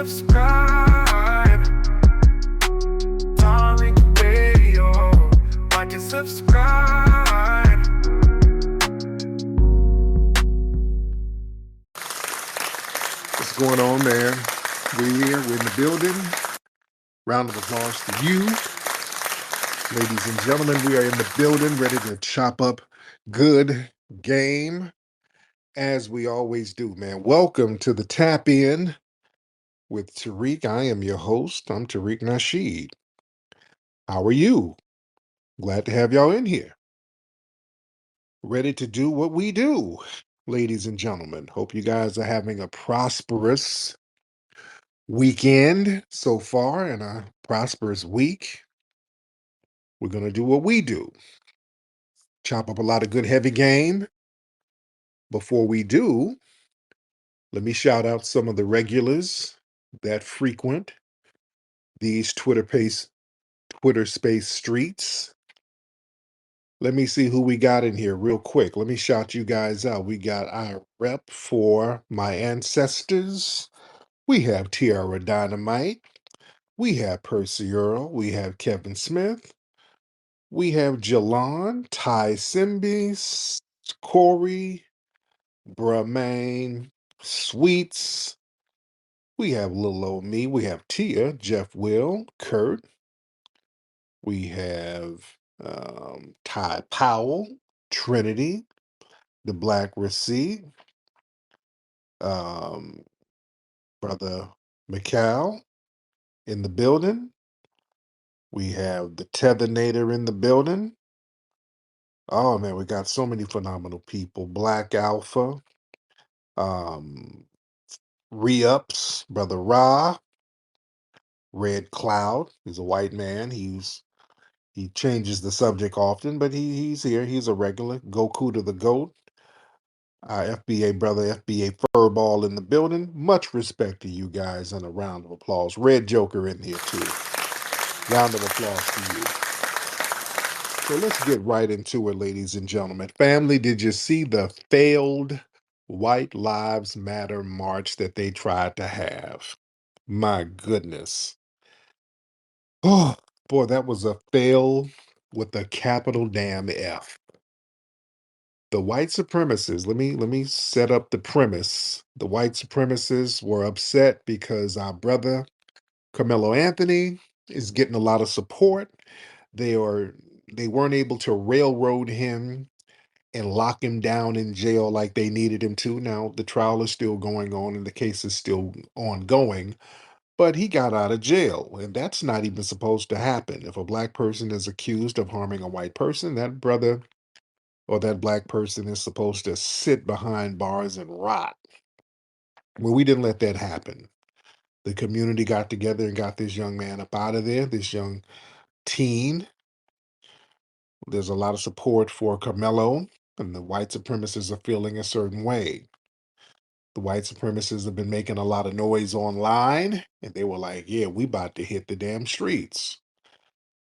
subscribe. Tariq Radio. Like and subscribe. What's going on, man? We're here. We're in the building. Round of applause for you. Ladies and gentlemen, we are in the building, ready to chop up good game, as we always do, man. Welcome to the Tap In with Tariq. I am your host. I'm Tariq Nasheed. How are you? Glad to have y'all in here. Ready to do what we do, ladies and gentlemen. Hope you guys are having a prosperous weekend so far and a prosperous week. We're going to do what we do. Chop up a lot of good heavy game. Before we do, let me shout out some of the regulars that frequent these Twitter space streets. Let me see who we got in here real quick. Let me shout you guys out. We got our rep for my ancestors. We have Tiara Dynamite. We have Percy Earl. We have Kevin Smith. We have Jalon, Ty Simbi, Corey, Brahmain, Sweets. We have little old me. We have Tia, Jeff Will, Kurt. We have Ty Powell, Trinity, the Black Receipt, Brother McCall in the building. We have the Tethernator in the building. Oh man, we got so many phenomenal people. Black Alpha, Re-Ups, Brother Ra, Red Cloud. He's a white man. He changes the subject often, but he's here. He's a regular. Goku to the GOAT. Our FBA brother, FBA Furball in the building. Much respect to you guys and a round of applause. Red Joker in here too. Round of applause to you. So let's get right into it, ladies and gentlemen. Family, did you see the failed White Lives Matter march that they tried to have? My goodness. Oh, boy, that was a fail with a capital damn F. The white supremacists, let me set up the premise. The white supremacists were upset because our brother Carmelo Anthony is getting a lot of support. They weren't able to railroad him and lock him down in jail like they needed him to. Now the trial is still going on and the case is still ongoing, but he got out of jail, and that's not even supposed to happen. If a black person is accused of harming a white person, that brother or that black person is supposed to sit behind bars and rot. Well, we didn't let that happen. The community got together and got this young man up out of there, this young teen. There's a lot of support for Carmelo, and the white supremacists are feeling a certain way. The white supremacists have been making a lot of noise online, and they were like, yeah, we about to hit the damn streets.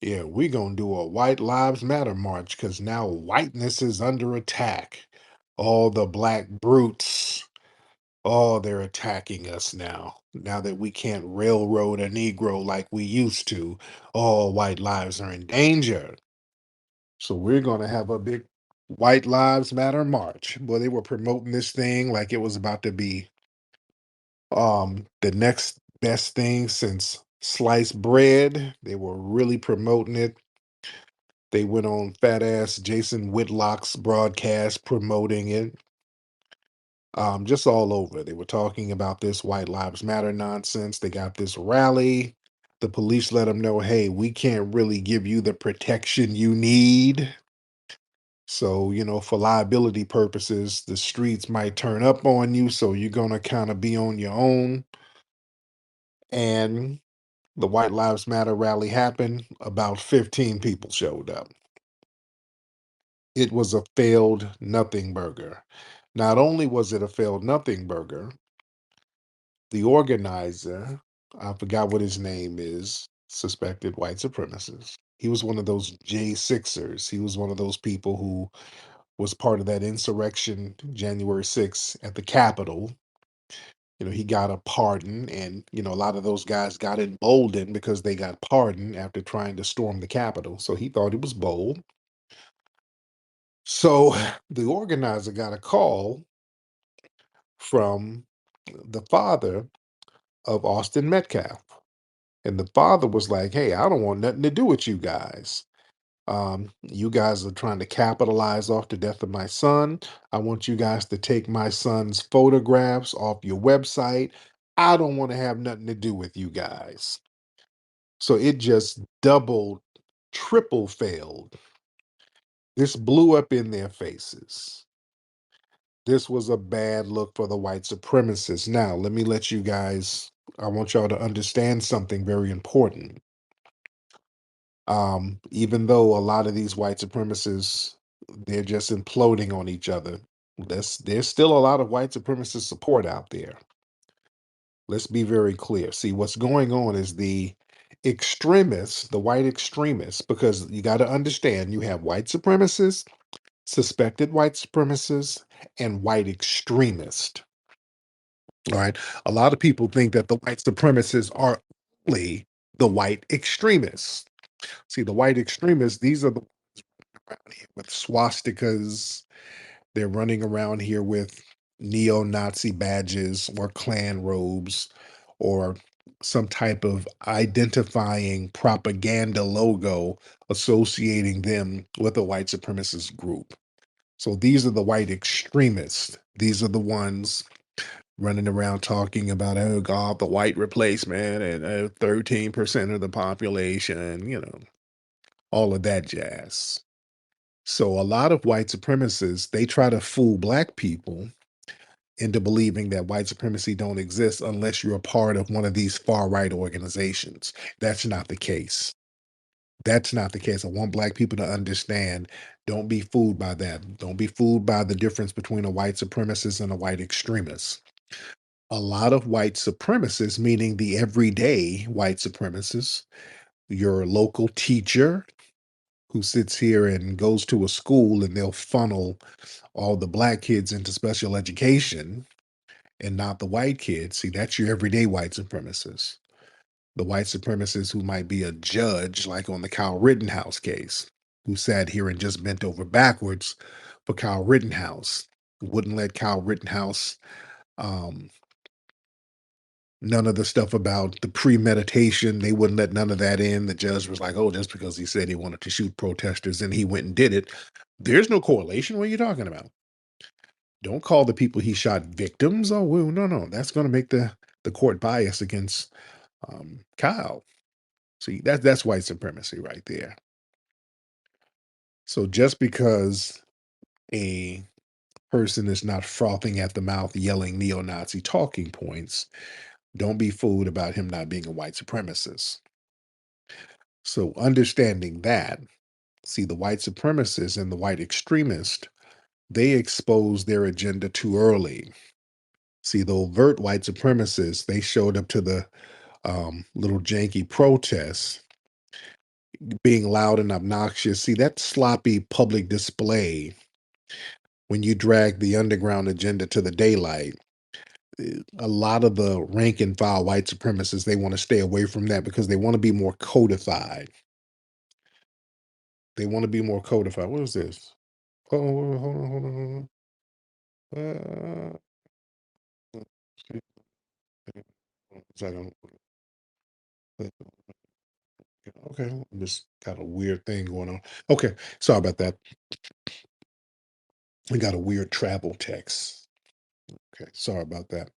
Yeah, we gonna do a White Lives Matter march because now whiteness is under attack. All the black brutes, oh, they're attacking us now. Now that we can't railroad a Negro like we used to, all white lives are in danger. So we're gonna have a big White Lives Matter march. Well, they were promoting this thing like it was about to be the next best thing since sliced bread. They were really promoting it. They went on fat ass Jason Whitlock's broadcast promoting it. Just all over. They were talking about this White Lives Matter nonsense. They got this rally. The police let them know, hey, we can't really give you the protection you need. So, for liability purposes, the streets might turn up on you. So you're going to kind of be on your own. And the White Lives Matter rally happened. About 15 people showed up. It was a failed nothing burger. Not only was it a failed nothing burger, the organizer, I forgot what his name is, suspected white supremacist. He was one of those J6ers. He was one of those people who was part of that insurrection January 6th at the Capitol. he got a pardon, and a lot of those guys got emboldened because they got pardoned after trying to storm the Capitol. So he thought it was bold. So the organizer got a call from the father of Austin Metcalf. And the father was like, "Hey, I don't want nothing to do with you guys. You guys are trying to capitalize off the death of my son. I want you guys to take my son's photographs off your website. I don't want to have nothing to do with you guys." So it just doubled, triple failed. This blew up in their faces. This was a bad look for the white supremacists. Now, I want y'all to understand something very important. Even though a lot of these white supremacists, they're just imploding on each other, there's still a lot of white supremacist support out there. Let's be very clear. See, what's going on is the extremists, the white extremists, because you got to understand, you have white supremacists, suspected white supremacists, and white extremists. All right. A lot of people think that the white supremacists are only the white extremists. See, the white extremists, these are the ones around here with swastikas. They're running around here with neo-Nazi badges or Klan robes or some type of identifying propaganda logo associating them with a white supremacist group. So these are the white extremists. These are the ones running around talking about, oh God, the white replacement and 13% of the population, all of that jazz. So a lot of white supremacists, they try to fool black people into believing that white supremacy don't exist unless you're a part of one of these far right organizations. That's not the case. That's not the case. I want black people to understand, don't be fooled by that. Don't be fooled by the difference between a white supremacist and a white extremist. A lot of white supremacists, meaning the everyday white supremacists, your local teacher who sits here and goes to a school and they'll funnel all the black kids into special education and not the white kids. See, that's your everyday white supremacists. The white supremacists who might be a judge, like on the Kyle Rittenhouse case, who sat here and just bent over backwards for Kyle Rittenhouse, wouldn't let Kyle Rittenhouse, um, none of the stuff about the premeditation, they wouldn't let none of that in. The judge was like, oh, just because he said he wanted to shoot protesters and he went and did it, there's no correlation. What are you talking about? Don't call the people he shot victims. Oh, well, no. That's going to make the court bias against Kyle. See, that's white supremacy right there. So just because a person is not frothing at the mouth yelling neo-Nazi talking points, don't be fooled about him not being a white supremacist. So understanding that, see, the white supremacists and the white extremists, they expose their agenda too early. See, the overt white supremacists, they showed up to the little janky protests being loud and obnoxious. See, that sloppy public display, when you drag the underground agenda to the daylight, a lot of the rank and file white supremacists, they want to stay away from that because they want to be more codified. They want to be more codified. What is this? Oh, hold on. Uh, second. Okay, just got a weird thing going on. Okay, sorry about that. We got a weird travel text. Okay, sorry about that.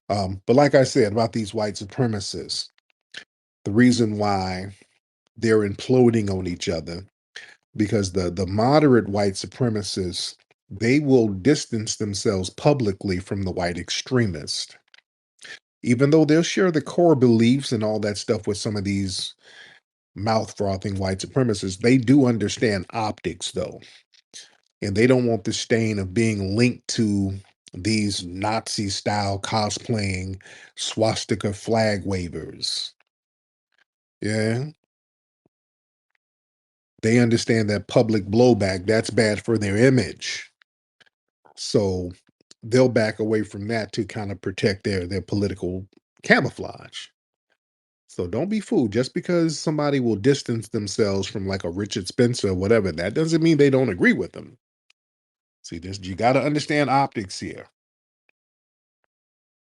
But like I said about these white supremacists, the reason why they're imploding on each other, because the moderate white supremacists, they will distance themselves publicly from the white extremists, even though they'll share the core beliefs and all that stuff with some of these mouth frothing white supremacists. They do understand optics though, and they don't want the stain of being linked to these Nazi style cosplaying swastika flag wavers. Yeah. They understand that public blowback, that's bad for their image. So they'll back away from that to kind of protect their political camouflage. So don't be fooled. Just because somebody will distance themselves from like a Richard Spencer or whatever, that doesn't mean they don't agree with them. See, this you got to understand optics here.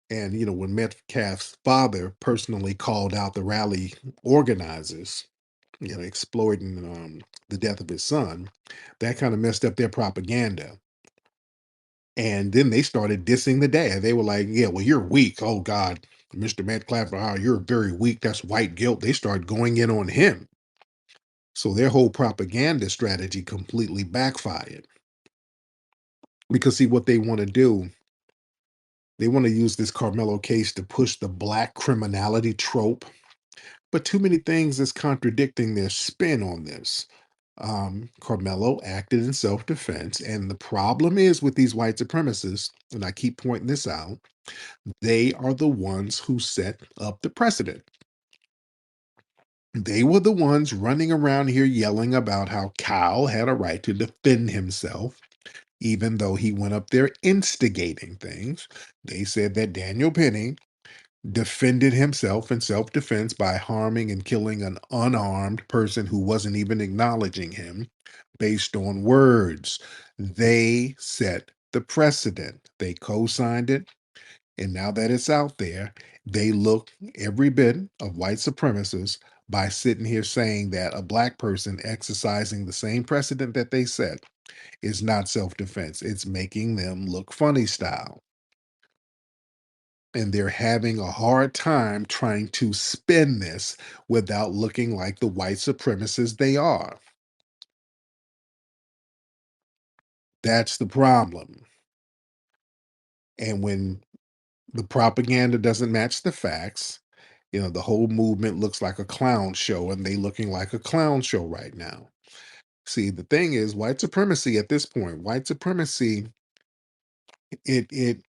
And when Metcalf's father personally called out the rally organizers, exploiting the death of his son, that kind of messed up their propaganda. And then they started dissing the dad. They were like, "Yeah, well, you're weak. Oh God, Mr. Metcalf, you're very weak. That's white guilt." They started going in on him. So their whole propaganda strategy completely backfired. Because see what they want to do, they want to use this Carmelo case to push the black criminality trope. But too many things is contradicting their spin on this. Carmelo acted in self-defense, and the problem is with these white supremacists, and I keep pointing this out, they are the ones who set up the precedent. They were the ones running around here yelling about how Kyle had a right to defend himself, even though he went up there instigating things. They said that Daniel Penny defended himself in self-defense by harming and killing an unarmed person who wasn't even acknowledging him based on words. They set the precedent. They co-signed it. And now that it's out there, they look every bit of white supremacists by sitting here saying that a black person exercising the same precedent that they set is not self-defense. It's making them look funny style. And they're having a hard time trying to spin this without looking like the white supremacists they are. That's the problem. And when the propaganda doesn't match the facts, the whole movement looks like a clown show, and they looking like a clown show right now. See, the thing is, white supremacy at this point, white supremacy, it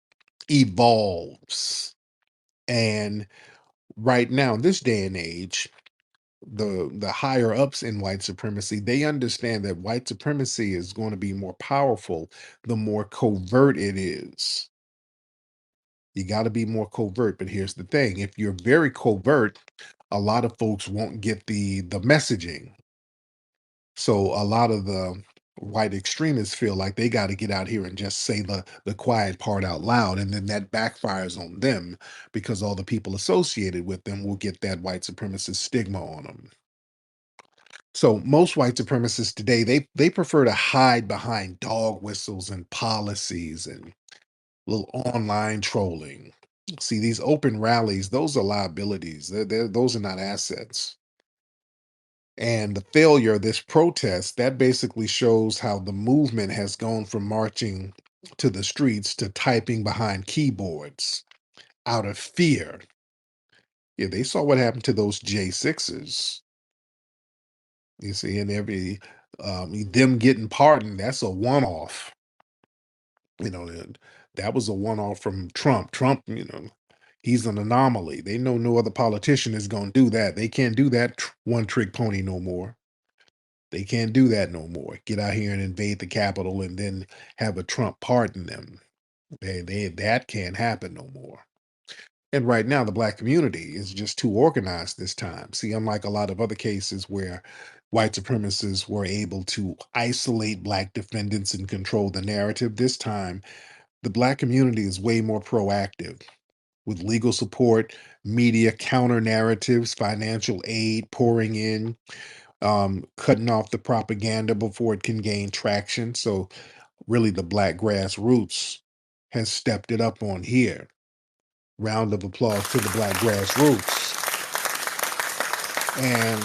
evolves. And right now, this day and age, the higher ups in white supremacy, they understand that white supremacy is going to be more powerful the more covert it is. You got to be more covert. But here's the thing: if you're very covert, a lot of folks won't get the messaging. So a lot of the white extremists feel like they got to get out here and just say the quiet part out loud, and then that backfires on them because all the people associated with them will get that white supremacist stigma on them. So most white supremacists today, they prefer to hide behind dog whistles and policies and little online trolling. See, these open rallies, those are liabilities. Those are not assets. And the failure of this protest, that basically shows how the movement has gone from marching to the streets to typing behind keyboards out of fear. Yeah, they saw what happened to those J6s. You see, and them getting pardoned, that's a one-off. And that was a one-off from Trump. Trump, he's an anomaly. They know no other politician is going to do that. They can't do that one-trick pony no more. They can't do that no more. Get out here and invade the Capitol and then have a Trump pardon them. That can't happen no more. And right now, the black community is just too organized this time. See, unlike a lot of other cases where white supremacists were able to isolate black defendants and control the narrative, this time the black community is way more proactive with legal support, media counter narratives, financial aid pouring in, cutting off the propaganda before it can gain traction. So, really, the black grassroots has stepped it up on here. Round of applause to the black grassroots. And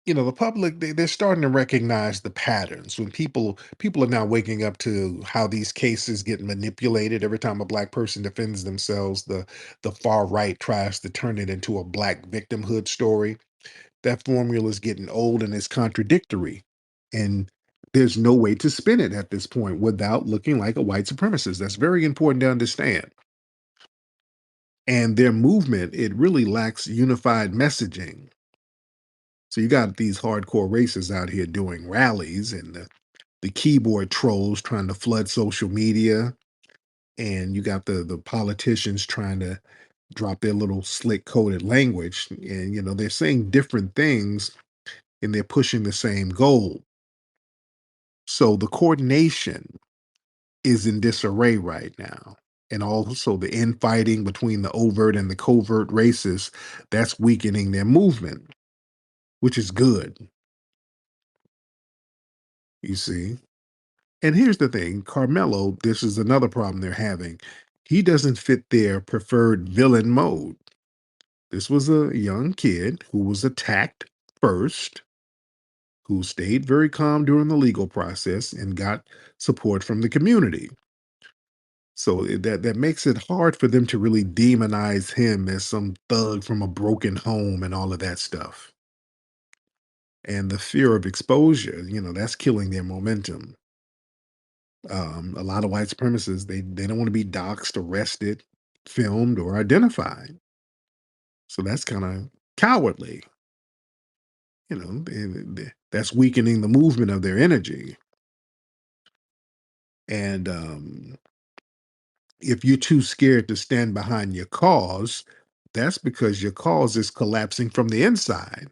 the public, they're starting to recognize the patterns when people are now waking up to how these cases get manipulated. Every time a black person defends themselves, the far right tries to turn it into a black victimhood story. That formula is getting old and it's contradictory, and there's no way to spin it at this point without looking like a white supremacist. That's very important to understand. And their movement, it really lacks unified messaging. So you got these hardcore racists out here doing rallies, and the keyboard trolls trying to flood social media, and you got the politicians trying to drop their little slick coded language, and they're saying different things and they're pushing the same goal. So the coordination is in disarray right now. And also the infighting between the overt and the covert races, that's weakening their movement, which is good, you see. And here's the thing, Carmelo, this is another problem they're having. He doesn't fit their preferred villain mode. This was a young kid who was attacked first, who stayed very calm during the legal process and got support from the community. So that makes it hard for them to really demonize him as some thug from a broken home and all of that stuff. And the fear of exposure, that's killing their momentum. A lot of white supremacists, they don't want to be doxxed, arrested, filmed, or identified. So that's kind of cowardly. That's weakening the movement of their energy. And if you're too scared to stand behind your cause, that's because your cause is collapsing from the inside.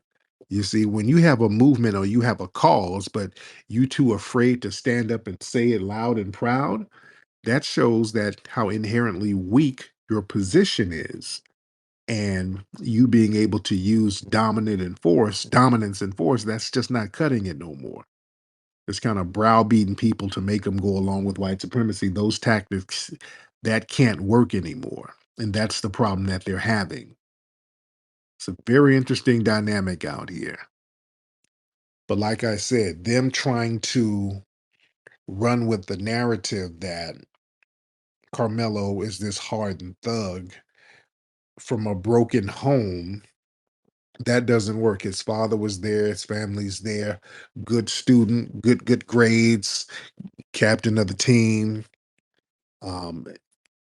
You see, when you have a movement or you have a cause, but you too afraid to stand up and say it loud and proud, that shows that how inherently weak your position is. And you being able to use dominance and force, that's just not cutting it no more. It's kind of browbeating people to make them go along with white supremacy. Those tactics that can't work anymore. And that's the problem that they're having. It's a very interesting dynamic out here. But like I said, them trying to run with the narrative that Carmelo is this hardened thug from a broken home, that doesn't work. His father was there, his family's there, good student, good grades, captain of the team. Um,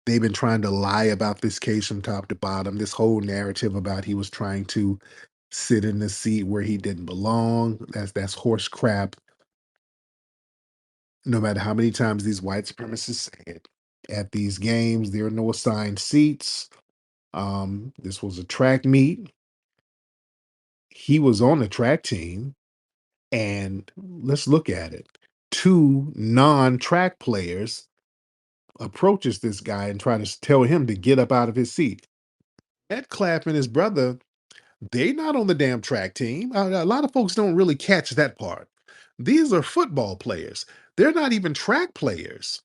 they've been trying to lie about this case from top to bottom. This whole narrative about he was trying to sit in the seat where he didn't belong. That's horse crap. No matter how many times these white supremacists say it. At these games, there are no assigned seats. This was a track meet. He was on the track team, and let's look at it. Two non-track players approaches this guy and try to tell him to get up out of his seat. That Clapp and his brother, they not on the damn track team. A lot of folks don't really catch that part. These are football players. They're not even track players.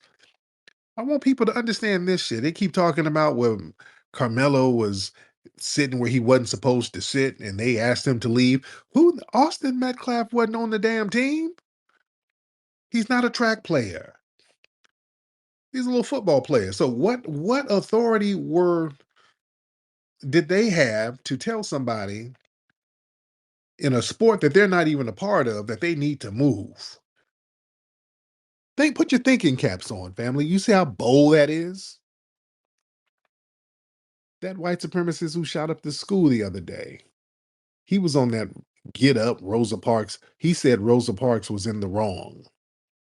I want people to understand this shit. They keep talking about when Carmelo was sitting where he wasn't supposed to sit and they asked him to leave. Who Austin Metcalf wasn't on the damn team. He's not a track player. He's a little football player. So what authority did they have to tell somebody in a sport that they're not even a part of that they need to move? Put your thinking caps on, family. You see how bold that is? That white supremacist who shot up the school the other day. He was on that get up, Rosa Parks. He said Rosa Parks was in the wrong.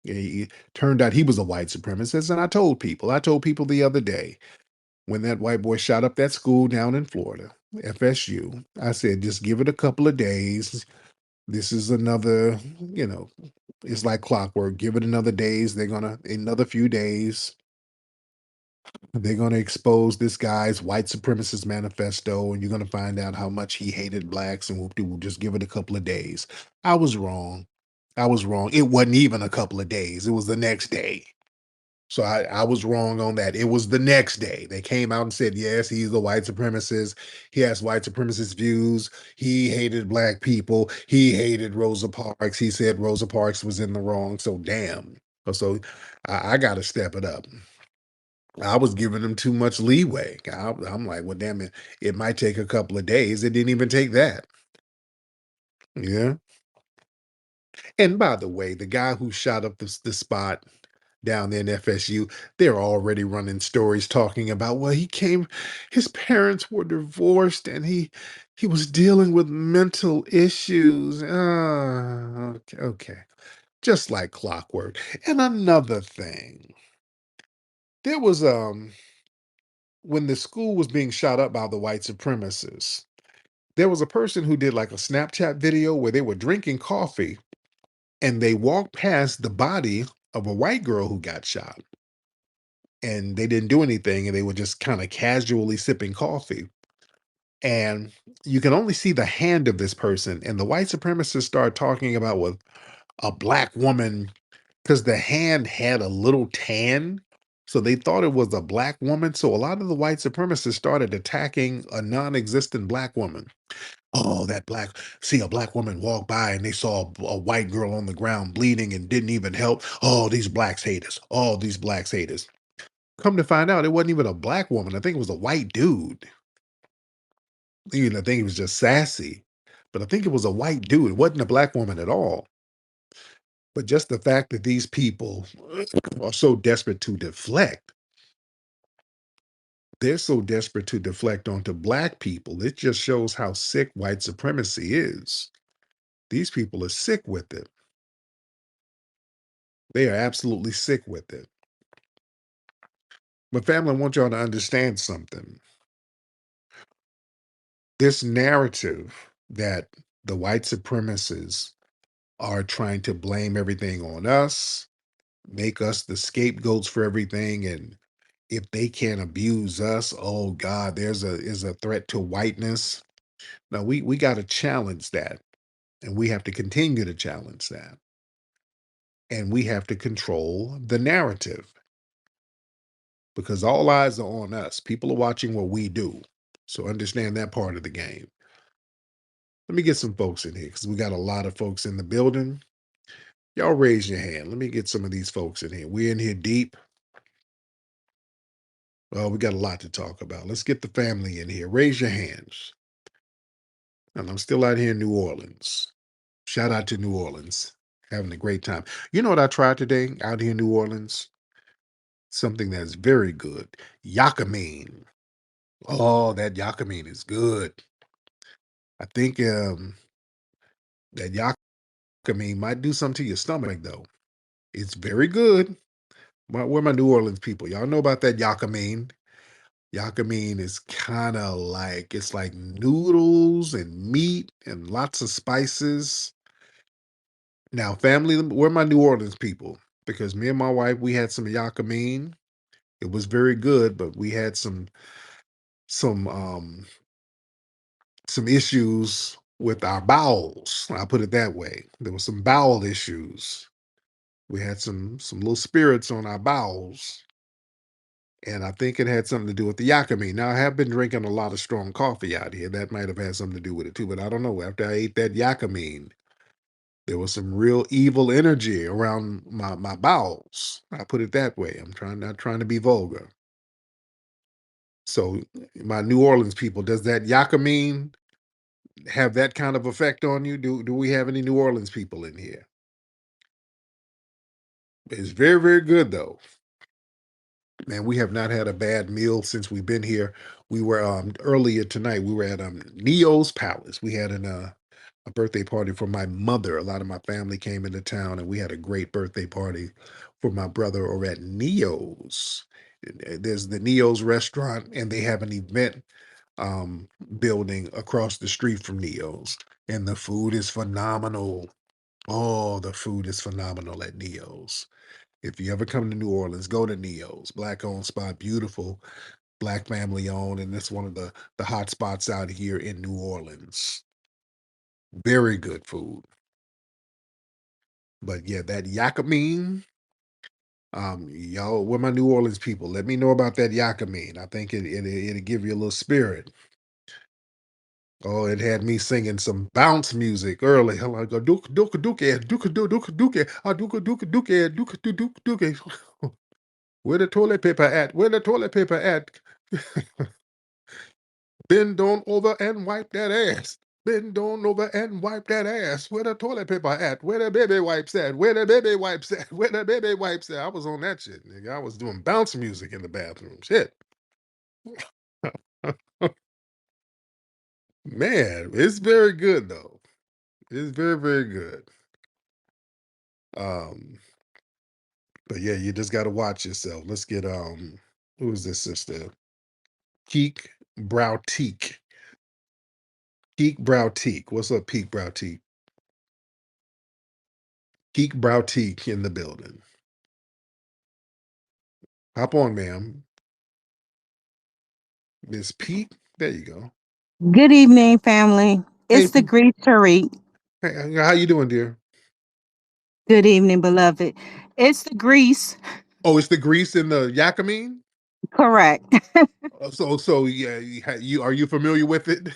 It turned out he was a white supremacist. And I told people the other day, when that white boy shot up that school down in Florida, FSU, I said, just give it a couple of days. This is another, it's like clockwork. Give it another few days. They're going to expose this guy's white supremacist manifesto, and you're going to find out how much he hated blacks, and we'll just give it a couple of days. I was wrong. I was wrong. It wasn't even a couple of days. It was the next day. So I was wrong on that. It was the next day. They came out and said, yes, he's a white supremacist. He has white supremacist views. He hated black people. He hated Rosa Parks. He said Rosa Parks was in the wrong. So damn. So I got to step it up. I was giving them too much leeway. I'm like, well, damn it. It might take a couple of days. It didn't even take that. Yeah. And by the way, the guy who shot up the spot down there in FSU, they're already running stories talking about, well, his parents were divorced and he was dealing with mental issues. Okay. just like clockwork. And another thing, there was when the school was being shot up by the white supremacists, there was a person who did like a Snapchat video where they were drinking coffee and they walked past the body of a white girl who got shot and they didn't do anything and they were just kind of casually sipping coffee. And you can only see the hand of this person. And the white supremacists start talking about with a black woman because the hand had a little tan. So they thought it was a black woman. So a lot of the white supremacists started attacking a non existent black woman. Oh, that black, see a black woman walk by and they saw a white girl on the ground bleeding and didn't even help. Oh, these blacks hate us. Oh, these blacks hate us. Come to find out, it wasn't even a black woman. I think it was a white dude. I think he was just sassy, but I think it was a white dude. It wasn't a black woman at all. But just the fact that these people are so desperate to deflect, they're so desperate to deflect onto black people. It just shows how sick white supremacy is. These people are sick with it. They are absolutely sick with it. But family, I want y'all to understand something. This narrative that the white supremacists are trying to blame everything on us, make us the scapegoats for everything, and if they can't abuse us, oh God, is a threat to whiteness. Now we got to challenge that, and we have to continue to challenge that, and we have to control the narrative because all eyes are on us. People are watching what we do, so understand that part of the game. Let me get some folks in here because we got a lot of folks in the building. Y'all raise your hand. Let me get some of these folks in here. We're in here deep. Well, we got a lot to talk about. Let's get the family in here. Raise your hands. And I'm still out here in New Orleans. Shout out to New Orleans. Having a great time. You know what I tried today out here in New Orleans? Something that's very good. Yakamine. Oh, that yakamine is good. I think that yakamine might do something to your stomach though. It's very good. Where my New Orleans people? Y'all know about that yakamine. Yakamine is kind of like it's like noodles and meat and lots of spices. Now, family, we're my New Orleans people because me and my wife we had some yakamine. It was very good, but we had some some issues with our bowels. I'll put it that way. There were some bowel issues. We had some little spirits on our bowels, and I think it had something to do with the yakamine. Now, I have been drinking a lot of strong coffee out here. That might have had something to do with it too, but I don't know. After I ate that yakamine, there was some real evil energy around my bowels. I put it that way. I'm trying not trying to be vulgar. So, my New Orleans people, does that yakamine have that kind of effect on you? Do we have any New Orleans people in here? It's very, very good though. Man, we have not had a bad meal since we've been here. We were earlier tonight, we were at Neo's Palace. We had a birthday party for my mother. A lot of my family came into town and we had a great birthday party for my brother over at Neo's. There's the Neo's restaurant and they have an event building across the street from Neo's. And the food is phenomenal. Oh, the food is phenomenal at Neo's. If you ever come to New Orleans, go to Neo's. Black owned spot, beautiful, black family owned, and it's one of the hot spots out here in New Orleans. Very good food. But yeah, that yakamine, y'all, where my New Orleans people, let me know about that yakamine. I think it'll give you a little spirit. Oh, it had me singing some bounce music early. I go duke duke duke duke duke duke duke duke duke duke duke duke duke. Where the toilet paper at? Where the toilet paper at? Bend on over and wipe that ass. Bend on over and wipe that ass. Where the toilet paper at? Where the baby wipes at? Where the baby wipes at? Where the baby wipes at? I was on that shit, nigga. I was doing bounce music in the bathroom. Shit. Man, it's very good though. It's very, very good. Um, but yeah, you just got to watch yourself. Let's get who is this sister? Keek Brow Teak. Keek Brow Teak. What's up, Peak Brow Teak? Keek Brow Teak in the building. Hop on, ma'am. Miss Peak. There you go. Good evening, family. Hey, It's the great Tariq. hey, how you doing, dear? Good evening, beloved. It's the grease. Oh, it's the grease in the Yakamine. Correct. So yeah, you are you familiar with it?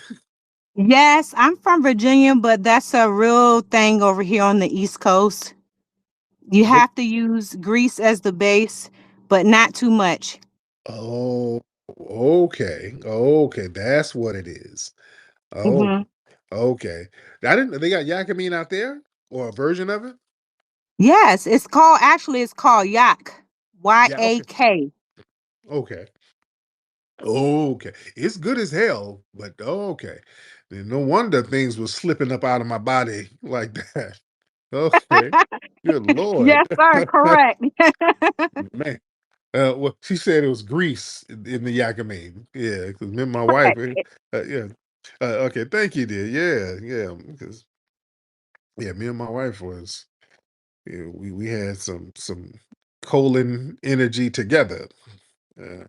Yes, I'm from Virginia, but that's a real thing over here on the East Coast. You What? have to use grease as the base, but not too much. Oh, okay, okay, that's what it is. Oh, hmm okay. I didn't. They got Yakamine out there, or a version of it. Yes, it's called yak. Yeah. Okay. YAK. Okay. Okay. It's good as hell, but okay. Then no wonder things were slipping up out of my body like that. Okay. Good Lord. Yes, sir. Correct. Man. Well, she said it was grease in the Yakamine. Yeah, because me and my wife, Correct. yeah. Okay, thank you, dear. Yeah, yeah. Because yeah, me and my wife was, yeah, we had some colon energy together. Uh,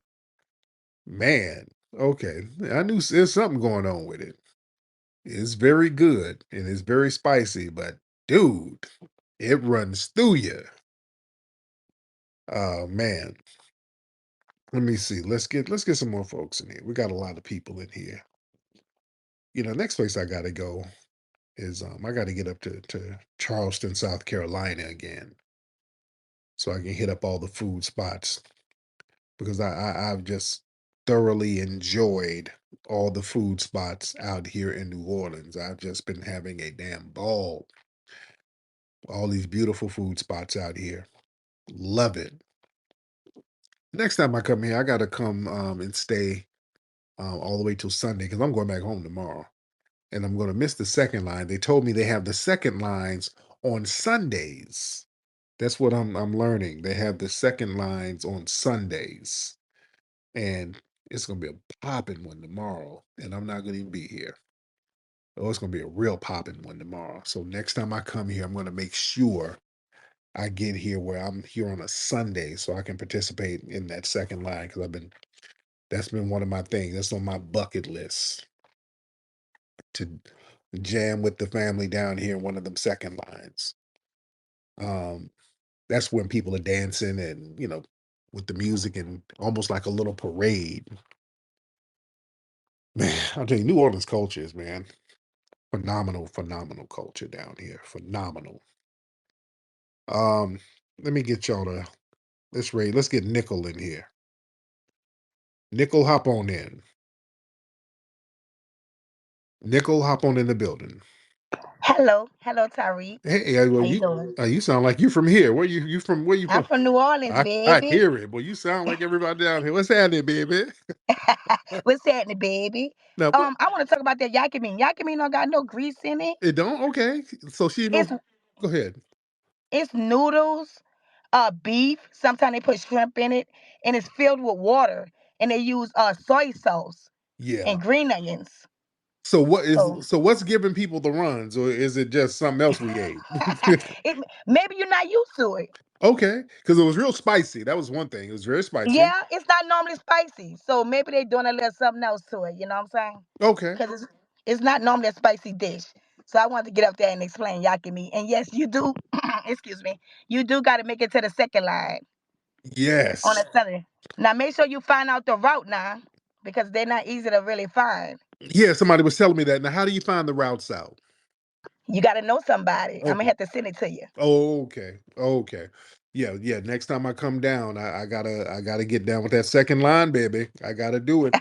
man, okay. I knew there's something going on with it. It's very good and it's very spicy, but dude, it runs through you. Oh man. Let me see. Let's get some more folks in here. We got a lot of people in here. Next place I gotta go is I gotta get up to Charleston, South Carolina again. So I can hit up all the food spots because I've just thoroughly enjoyed all the food spots out here in New Orleans. I've just been having a damn ball. All these beautiful food spots out here. Love it. Next time I come here, I gotta come and stay all the way till Sunday because I'm going back home tomorrow. And I'm gonna miss the second line. They told me they have the second lines on Sundays. That's what I'm learning. They have the second lines on Sundays. And it's gonna be a popping one tomorrow. And I'm not gonna even be here. Oh, it's gonna be a real popping one tomorrow. So next time I come here, I'm gonna make sure I get here where I'm here on a Sunday so I can participate in that second line because that's been one of my things. That's on my bucket list to jam with the family down here in one of them second lines. Um, that's when people are dancing and with the music and almost like a little parade. Man, I'll tell you, New Orleans culture is, man, phenomenal, phenomenal culture down here. Phenomenal. Um, Let me get y'all to let's get Nickel in here. Nickel, hop on in. Nickel, hop on in the building. Hello, Tariq. Hey, How well, you doing? you sound like you from here. You from? Where you I'm from? from New Orleans, I baby. hear it. Well, you sound like everybody down here. What's happening, baby? What's happening, baby? Now, I want to talk about that yakimine. Yakimine don't got no grease in it. it don't. Okay, so she It's know. Go ahead. it's noodles, beef. Sometimes they put shrimp in it, and it's filled with water. And they use soy sauce Yeah. and green onions. So So what's giving people the runs, or is it just something else we ate? maybe you're not used to it. Okay, because it was real spicy. That was one thing. It was very spicy. Yeah, it's not normally spicy. So maybe they doing a little something else to it. You know what I'm saying? Okay. Because it's not normally a spicy dish. So I wanted to get up there and explain yakimi. And yes, you do. Excuse me. You do got to make it to the second line on Yes. a Sunday. Now make sure you find out the route now, because they're not easy to really find. Yeah. Somebody was telling me that. Now, how do you find the routes out? You got to know somebody. I'm gonna Okay. have to send it to you. Oh, okay. Okay. Yeah. Yeah. Next time I come down, I gotta get down with that second line, baby. I gotta do it.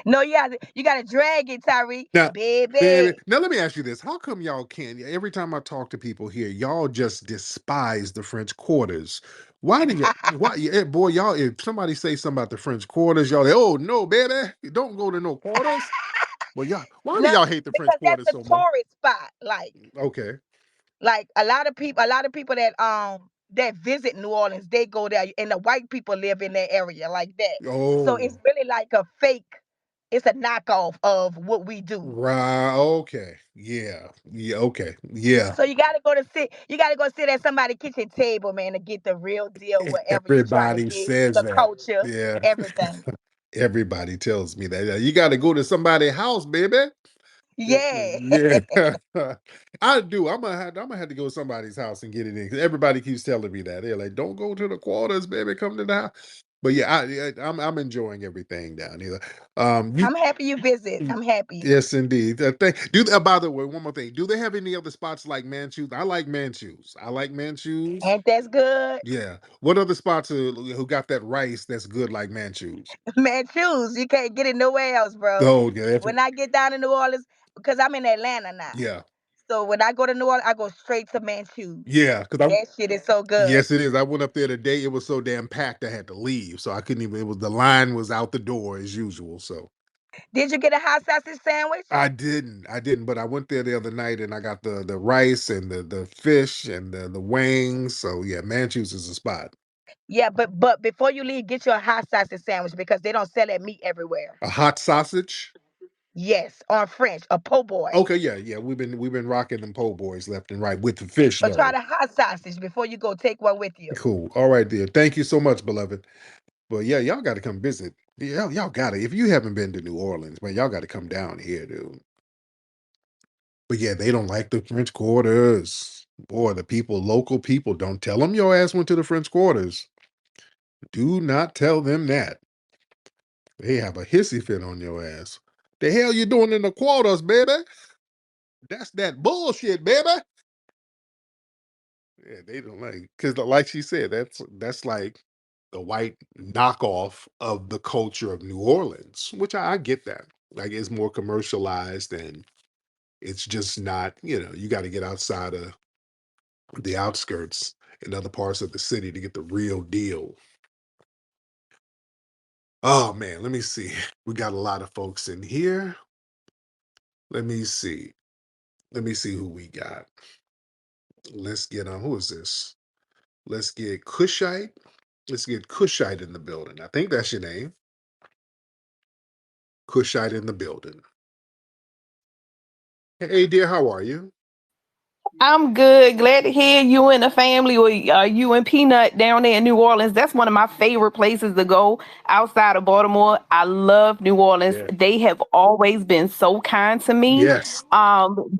No, you got to drag it, Tariq, Now, baby, baby. now let me ask you this. How come y'all can't? Every time I talk to people here, y'all just despise the French quarters. Why do you, why, boy, y'all, if somebody say something about the French quarters, y'all, oh, no, baby, don't go to no quarters. Well, y'all, why do No, y'all hate the French because that's quarters the so much? tourist spot. Like, Okay. Like a lot of people that visit New Orleans, they go there, and the white people live in that area like that. So Oh, it's really like a fake. It's a knockoff of what we do. right. Okay. Yeah. Yeah. Okay. Yeah. So you gotta go sit at somebody's kitchen table, man, to get the real deal, whatever you trying to Everybody get, says the that. culture, Yeah. everything. Everybody tells me that. Yeah, you got to go to somebody's house, baby. Yeah. Yeah, I do. I'm gonna have to go to somebody's house and get it in. 'Cause everybody keeps telling me that. They're like, "Don't go to the quarters, baby. Come to the house." But yeah, I'm enjoying everything down here. You I'm happy you visit. I'm happy. yes, indeed. By the way, one more thing. Do they have any other spots like Manchus? I like Manchus. I like Manchus. Ain't that's good? Yeah. What other spots who got that rice that's good like Manchus? Man, choose. You can't get it nowhere else, bro. Oh yeah, When I get down to New Orleans, because I'm in Atlanta now. yeah, So when I go to New Orleans, I go straight to Manchus. yeah. Because That shit is so good. yes, it is. I went up there today. It was so damn packed. I had to leave, so I couldn't even. It was the line was out the door as usual. So Did you get a hot sausage sandwich? I didn't. But I went there the other night and I got the rice and the fish and the wings. So yeah, Manchus is a spot. Yeah, but before you leave, get you a hot sausage sandwich because they don't sell that meat everywhere. A hot sausage. Yes, on French, a po' boy. Okay, yeah, yeah. We've been rocking them po' boys left and right with the fish But try though. the hot sausage before you go take one with you. Cool. All right, dear. Thank you so much, beloved. But yeah, y'all got to come visit. Yeah, y'all got to. If you haven't been to New Orleans, man, y'all got to come down here, dude. But yeah, they don't like the French Quarters. Boy, the people, local people, don't tell them your ass went to the French Quarters. Do not tell them that. They have a hissy fit on your ass. The hell you doing in the quarters, baby? That's that bullshit, baby. Yeah, they don't like because, like she said, that's like the white knockoff of the culture of New Orleans, which I get that. Like it's more commercialized and it's just not. You got to get outside of the outskirts in other parts of the city to get the real deal. Oh man, let me see. We got a lot of folks in here. Let me see. Let me see who we got. Let's get on. Who is this? Let's get Cushite. Let's get Cushite in the building. I think that's your name. Cushite in the building. Hey, dear, how are you? I'm good. Glad to hear you and the family, or you and Peanut down there in New Orleans. That's one of my favorite places to go outside of Baltimore. I love New Orleans. Yeah. They have always been so kind to me. Yes.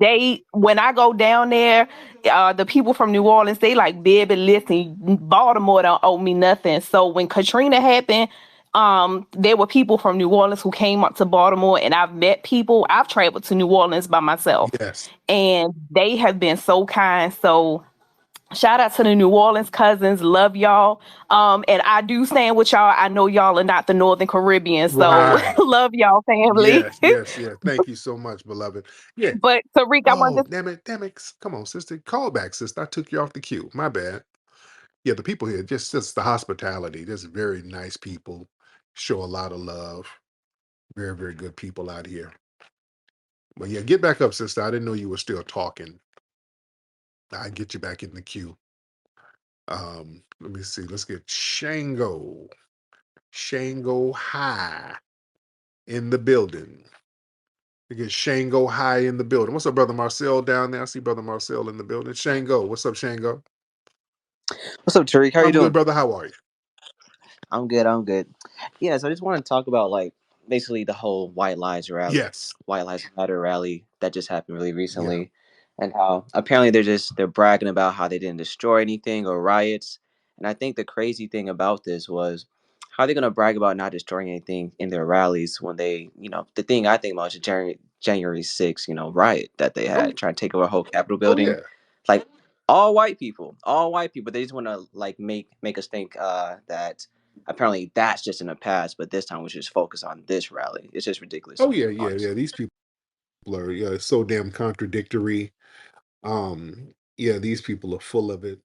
They when I go down there, the people from New Orleans, they like, baby, listen, Baltimore don't owe me nothing. So when Katrina happened, there were people from New Orleans who came up to Baltimore, and I've met people. I've traveled to New Orleans by myself, Yes. and they have been so kind. So shout out to the New Orleans cousins. Love y'all. And I do stand with y'all. I know y'all are not the Northern Caribbean, so Right. love y'all family. Yes. Yes. Yes. Thank you so much, beloved. Yeah. But Tariq, I want Oh, to damn it. Damn it. Come on, sister. Call back, sister. I took you off the queue. My bad. Yeah, the people here, just the hospitality. Just very nice people. Show a lot of love. Very, very good people out here. But yeah, get back up, sister. I didn't know you were still talking. I get you back in the queue. Let me see. Let's get Shango. Shango High in the building. We get Shango High in the building. What's up, brother Marcel down there? I see brother Marcel in the building. Shango. What's up, Shango? What's up, Tariq? How you I'm good, doing? brother. How are you? I'm good. I'm good. Yeah, so I just want to talk about like basically the whole Yes. White Lives Matter rally that just happened really Yeah. recently, and how apparently they're bragging about how they didn't destroy anything or riots. And I think the crazy thing about this was how they're gonna brag about not destroying anything in their rallies when they, the thing I think about is January 6th, riot that they Oh, had trying to take over a whole Capitol oh building, yeah. like all white people. They just want to like make us think that apparently that's just in the past, but this time we should just focus on this rally. It's just ridiculous Oh to me, yeah, yeah, yeah. honestly. These people are so damn contradictory. Yeah, these people are full of it.